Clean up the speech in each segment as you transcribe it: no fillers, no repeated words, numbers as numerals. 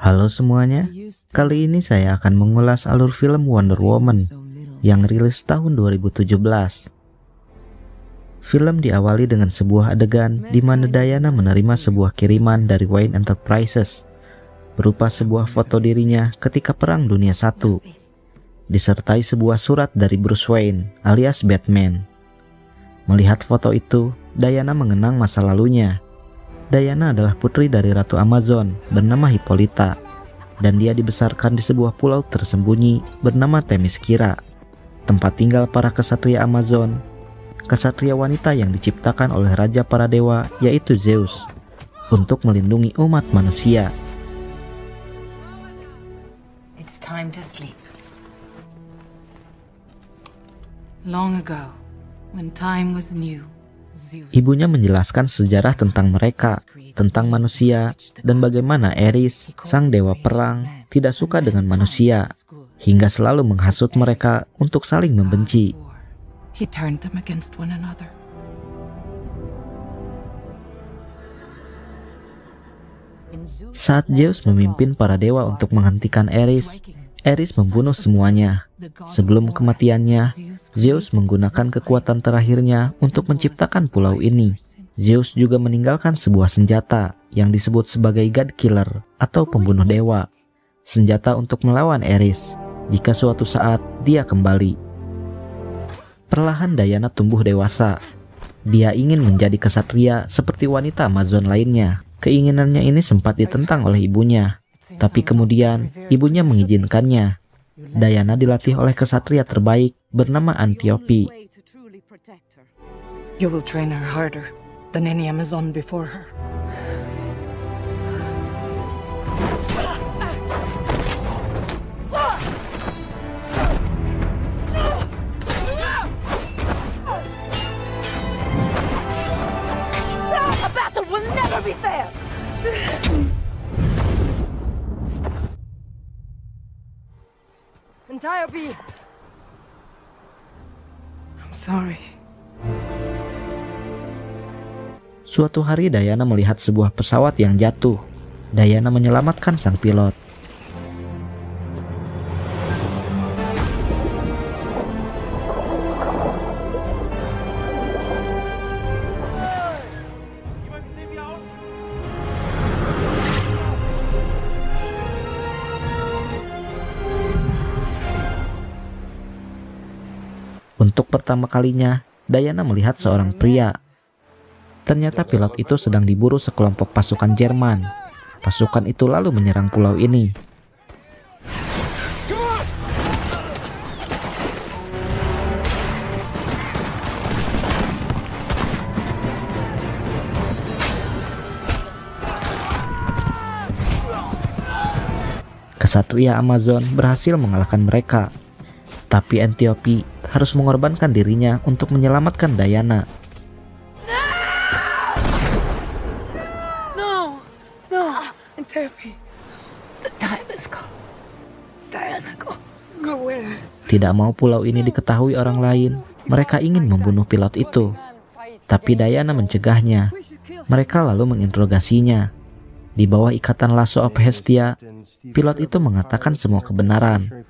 Halo semuanya, kali ini saya akan mengulas alur film Wonder Woman yang rilis tahun 2017. Film diawali dengan sebuah adegan di mana Diana menerima sebuah kiriman dari Wayne Enterprises berupa sebuah foto dirinya ketika Perang Dunia I, disertai sebuah surat dari Bruce Wayne alias Batman. Melihat foto itu, Diana mengenang masa lalunya. Diana adalah putri dari Ratu Amazon bernama Hippolyta, dan dia dibesarkan di sebuah pulau tersembunyi bernama Themyscira, tempat tinggal para kesatria Amazon, kesatria wanita yang diciptakan oleh raja para dewa yaitu Zeus, untuk melindungi umat manusia. It's time to sleep. Long ago, when time was new, Ibunya menjelaskan sejarah tentang mereka, tentang manusia, dan bagaimana Ares, sang dewa perang, tidak suka dengan manusia, hingga selalu menghasut mereka untuk saling membenci. He turned them against one another. Saat Zeus memimpin para dewa untuk menghentikan Ares, Ares membunuh semuanya. Sebelum kematiannya, Zeus menggunakan kekuatan terakhirnya untuk menciptakan pulau ini. Zeus juga meninggalkan sebuah senjata yang disebut sebagai God Killer atau pembunuh dewa. Senjata untuk melawan Ares jika suatu saat dia kembali. Perlahan Diana tumbuh dewasa. Dia ingin menjadi kesatria seperti wanita Amazon lainnya. Keinginannya ini sempat ditentang oleh ibunya, tapi kemudian ibunya mengizinkannya. Diana dilatih oleh kesatria terbaik bernama Antiope. You will train her harder than any Amazon before her. A battle will never be fair. Antiope, I'm sorry. Suatu hari Diana melihat sebuah pesawat yang jatuh. Diana menyelamatkan sang pilot. Untuk pertama kalinya, Diana melihat seorang pria. Ternyata pilot itu sedang diburu sekelompok pasukan Jerman. Pasukan itu lalu menyerang pulau ini. Kesatria Amazon berhasil mengalahkan mereka. Tapi Antiope harus mengorbankan dirinya untuk menyelamatkan Diana. No, Antiope. The time has come. Diana, go where? Tidak mau pulau ini diketahui orang lain, mereka ingin membunuh pilot itu. Tapi Diana mencegahnya. Mereka lalu menginterogasinya. Di bawah ikatan lasso of Hestia, pilot itu mengatakan semua kebenaran.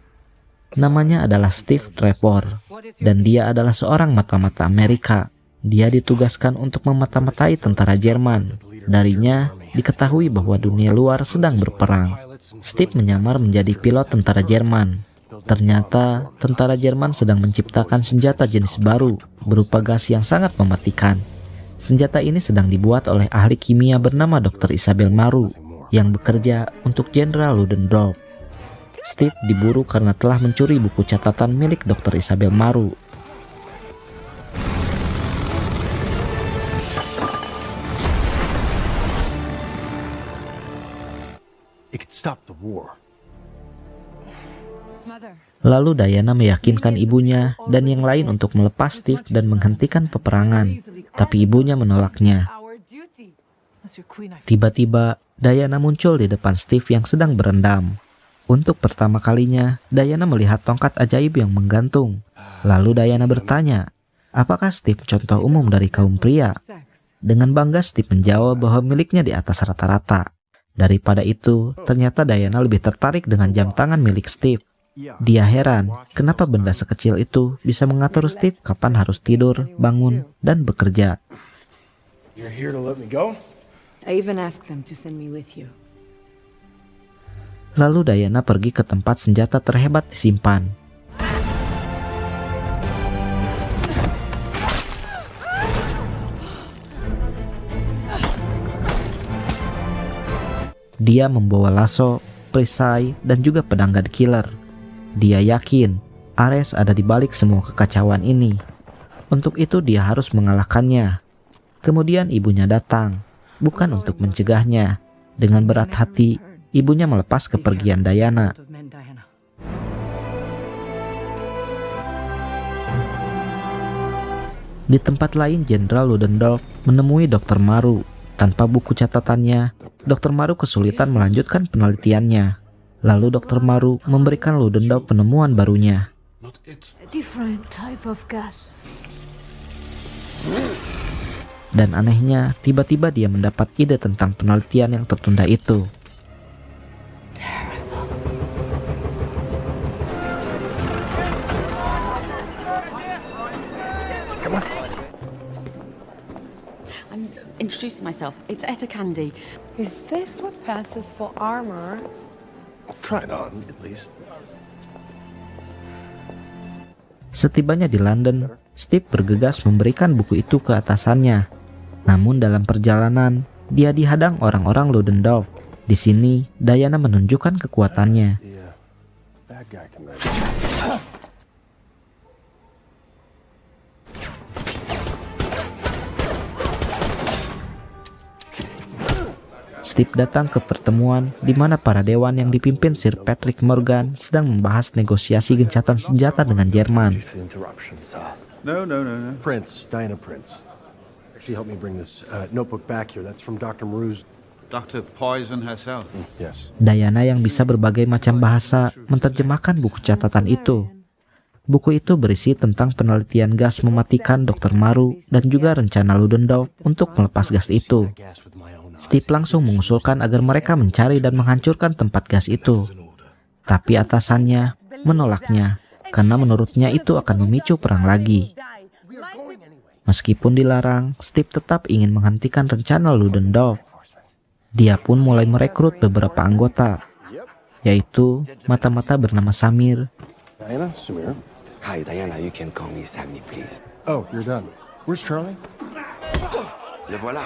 Namanya adalah Steve Trevor, dan dia adalah seorang mata-mata Amerika. Dia ditugaskan untuk memata-matai tentara Jerman. Darinya, diketahui bahwa dunia luar sedang berperang. Steve menyamar menjadi pilot tentara Jerman. Ternyata, tentara Jerman sedang menciptakan senjata jenis baru, berupa gas yang sangat mematikan. Senjata ini sedang dibuat oleh ahli kimia bernama Dr. Isabel Maru, yang bekerja untuk Jenderal Ludendorff. Steve diburu karena telah mencuri buku catatan milik Dr. Isabel Maru. Lalu Diana meyakinkan ibunya dan yang lain untuk melepas Steve dan menghentikan peperangan. Tapi ibunya menolaknya. Tiba-tiba, Diana muncul di depan Steve yang sedang berendam. Untuk pertama kalinya, Diana melihat tongkat ajaib yang menggantung. Lalu Diana bertanya, apakah Steve contoh umum dari kaum pria? Dengan bangga Steve menjawab bahwa miliknya di atas rata-rata. Daripada itu, ternyata Diana lebih tertarik dengan jam tangan milik Steve. Dia heran, kenapa benda sekecil itu bisa mengatur Steve kapan harus tidur, bangun, dan bekerja. You're here to let me go? I even asked them to send me with you. Lalu Diana pergi ke tempat senjata terhebat disimpan. Dia membawa lasso, perisai, dan juga pedang God Killer. Dia yakin Ares ada di balik semua kekacauan ini. Untuk itu dia harus mengalahkannya. Kemudian ibunya datang, bukan untuk mencegahnya. Dengan berat hati, ibunya melepas kepergian Diana. Di tempat lain, Jenderal Ludendorff menemui Dr. Maru. Tanpa buku catatannya, Dr. Maru kesulitan melanjutkan penelitiannya. Lalu Dr. Maru memberikan Ludendorff penemuan barunya. A different type of gas. Dan anehnya, tiba-tiba dia mendapat ide tentang penelitian yang tertunda itu. I'm introducing myself. It's Etta Candy. Is this what passes for armor? Try it on, at least. Setibanya di London, Steve bergegas memberikan buku itu ke atasannya. Namun dalam perjalanan, dia dihadang orang-orang Ludendorff. Di sini, Diana menunjukkan kekuatannya. Bad guy can write. Steve datang ke pertemuan di mana para dewan yang dipimpin Sir Patrick Morgan sedang membahas negosiasi gencatan senjata dengan Jerman. Interruption, sir. No. Prince, Diana Prince. Actually helped me bring this notebook back here. That's from Dr. Maru's. Dr. Poison herself. Yes. Diana yang bisa berbagai macam bahasa menerjemahkan buku catatan itu. Buku itu berisi tentang penelitian gas mematikan Dr. Maru dan juga rencana Ludendorff untuk melepas gas itu. Gas with my own eyes. Steve langsung mengusulkan agar mereka mencari dan menghancurkan tempat gas itu. Tapi atasannya menolaknya karena menurutnya itu akan memicu perang lagi. Meskipun dilarang, Steve tetap ingin menghentikan rencana Ludendorff. Dia pun mulai merekrut beberapa anggota, yaitu mata-mata bernama Samir, Diana, Samir. Hi, Diana. You can call me Sammy, please. Oh, you're done. Where's Charlie? Le voilà.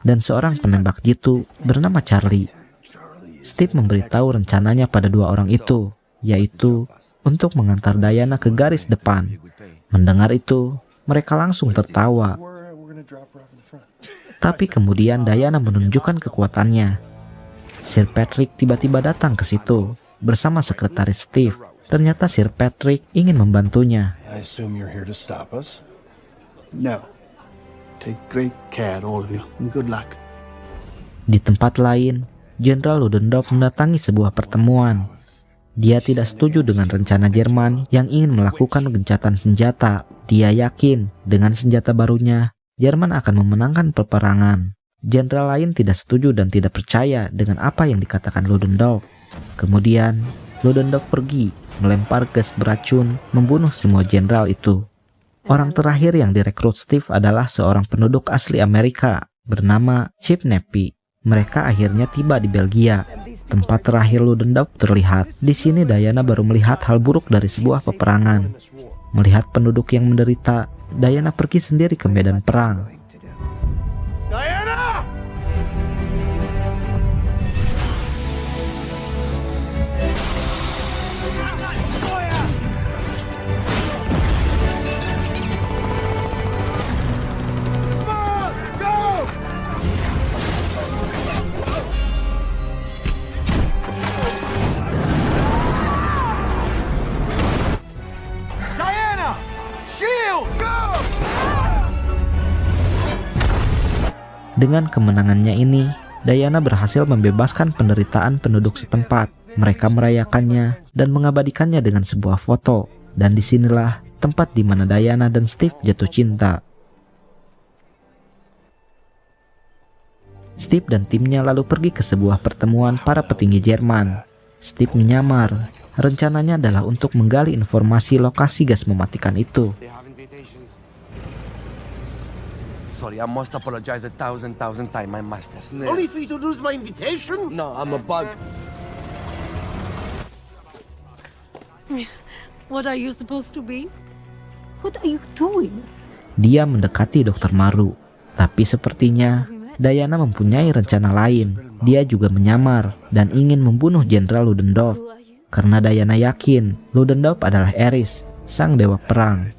dan seorang penembak jitu bernama Charlie. Steve memberitahu rencananya pada dua orang itu, yaitu untuk mengantar Diana ke garis depan. Mendengar itu, mereka langsung tertawa. Tapi kemudian Diana menunjukkan kekuatannya. Sir Patrick tiba-tiba datang ke situ bersama sekretaris Steve. Ternyata Sir Patrick ingin membantunya. I assume you're here to stop us. No. Take great care, all of you. Good luck. Di tempat lain, Jenderal Ludendorff mendatangi sebuah pertemuan. Dia tidak setuju dengan rencana Jerman yang ingin melakukan gencatan senjata. Dia yakin dengan senjata barunya, Jerman akan memenangkan peperangan. Jenderal lain tidak setuju dan tidak percaya dengan apa yang dikatakan Ludendorff. Kemudian, Ludendorff pergi, melempar gas beracun, membunuh semua jenderal itu. Orang terakhir yang direkrut Steve adalah seorang penduduk asli Amerika bernama Chip Nappy. Mereka akhirnya tiba di Belgia. Tempat terakhir Ludendorff terlihat. Di sini Diana baru melihat hal buruk dari sebuah peperangan. Melihat penduduk yang menderita, Diana pergi sendiri ke medan perang. Diana! Dengan kemenangannya ini, Diana berhasil membebaskan penderitaan penduduk setempat. Mereka merayakannya dan mengabadikannya dengan sebuah foto. Dan disinilah tempat di mana Diana dan Steve jatuh cinta. Steve dan timnya lalu pergi ke sebuah pertemuan para petinggi Jerman. Steve menyamar. Rencananya adalah untuk menggali informasi lokasi gas mematikan itu. They have invitations. Sorry, I must apologize 1,000 times, my master. Only for you to lose my invitation? No, I'm a bug. What are you supposed to be? What are you doing? Dia mendekati Dr. Maru. Tapi sepertinya Diana mempunyai rencana lain. Dia juga menyamar dan ingin membunuh Jenderal Ludendorff. Karena Diana yakin Ludendorff adalah Eris, sang dewa perang.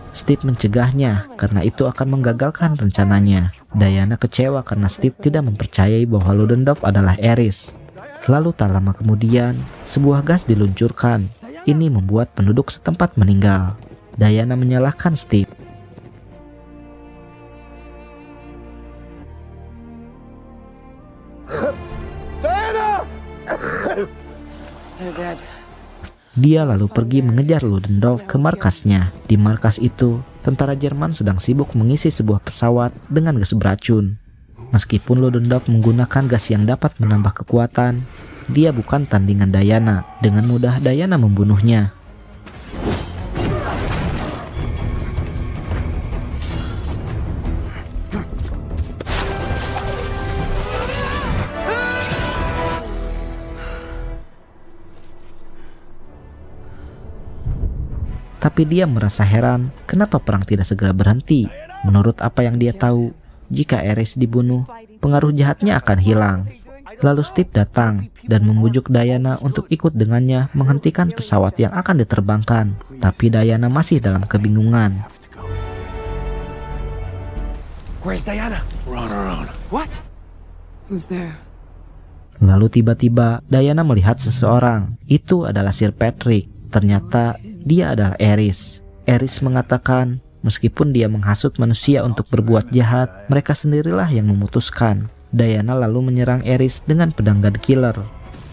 Steve mencegahnya karena itu akan menggagalkan rencananya. Diana kecewa karena Steve tidak mempercayai bahwa Ludendorff adalah Eris. Lalu tak lama kemudian, sebuah gas diluncurkan. Ini membuat penduduk setempat meninggal. Diana menyalahkan Steve. Dia lalu pergi mengejar Ludendorff ke markasnya. Di markas itu, tentara Jerman sedang sibuk mengisi sebuah pesawat dengan gas beracun. Meskipun Ludendorff menggunakan gas yang dapat menambah kekuatan, dia bukan tandingan Diana. Dengan mudah Diana membunuhnya. Tapi dia merasa heran kenapa perang tidak segera berhenti. Menurut apa yang dia tahu, jika Eris dibunuh, pengaruh jahatnya akan hilang. Lalu Steve datang dan membujuk Diana untuk ikut dengannya menghentikan pesawat yang akan diterbangkan. Tapi Diana masih dalam kebingungan. Where's Diana? We're on our own. What? Who's there? Lalu tiba-tiba Diana melihat seseorang. Itu adalah Sir Patrick. Ternyata dia adalah Eris. Eris mengatakan, meskipun dia menghasut manusia untuk berbuat jahat, mereka sendirilah yang memutuskan. Diana lalu menyerang Eris dengan pedang God Killer.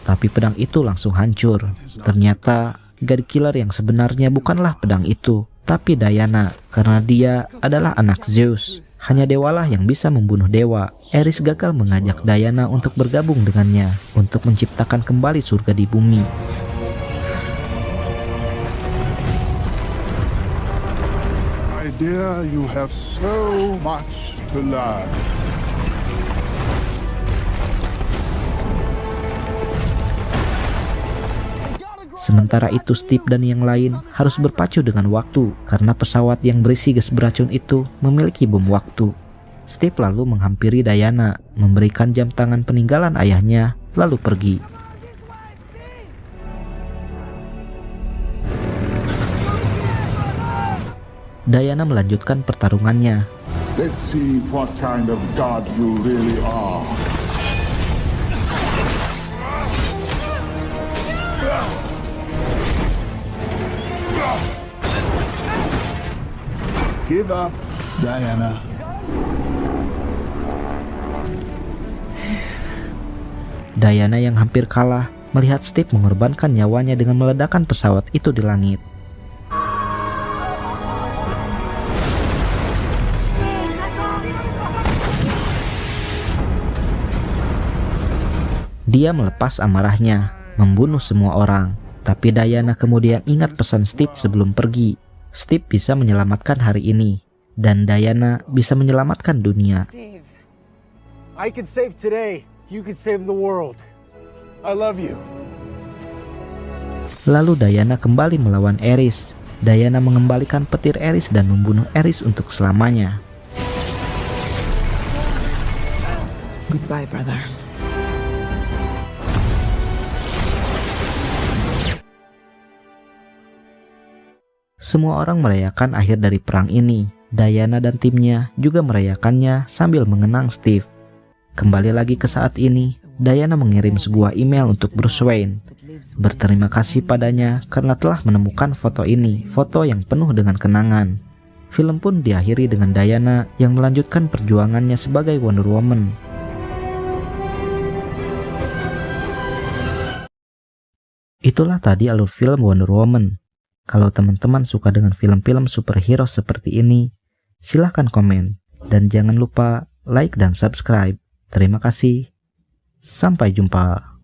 Tapi pedang itu langsung hancur. Ternyata God Killer yang sebenarnya bukanlah pedang itu, tapi Diana, karena dia adalah anak Zeus. Hanya dewalah yang bisa membunuh dewa. Eris gagal mengajak Diana untuk bergabung dengannya, untuk menciptakan kembali surga di bumi. Dear, you have so much to learn. Sementara itu Steve dan yang lain harus berpacu dengan waktu karena pesawat yang berisi gas beracun itu memiliki bom waktu. Steve lalu menghampiri Diana, memberikan jam tangan peninggalan ayahnya, lalu pergi. Diana melanjutkan pertarungannya. Let's see what kind of god you really are. Give up, Diana. Diana yang hampir kalah melihat Steve mengorbankan nyawanya dengan meledakkan pesawat itu di langit. Dia melepas amarahnya, membunuh semua orang. Tapi Diana kemudian ingat pesan Steve sebelum pergi. Steve bisa menyelamatkan hari ini, dan Diana bisa menyelamatkan dunia. I can save today. You can save the world. I love you. Lalu Diana kembali melawan Eris. Diana mengembalikan petir Eris dan membunuh Eris untuk selamanya. Goodbye, brother. Semua orang merayakan akhir dari perang ini. Diana dan timnya juga merayakannya sambil mengenang Steve. Kembali lagi ke saat ini, Diana mengirim sebuah email untuk Bruce Wayne. Berterima kasih padanya karena telah menemukan foto ini, foto yang penuh dengan kenangan. Film pun diakhiri dengan Diana yang melanjutkan perjuangannya sebagai Wonder Woman. Itulah tadi alur film Wonder Woman. Kalau teman-teman suka dengan film-film superhero seperti ini, Silahkan komen, dan jangan lupa like dan subscribe. Terima kasih. Sampai jumpa.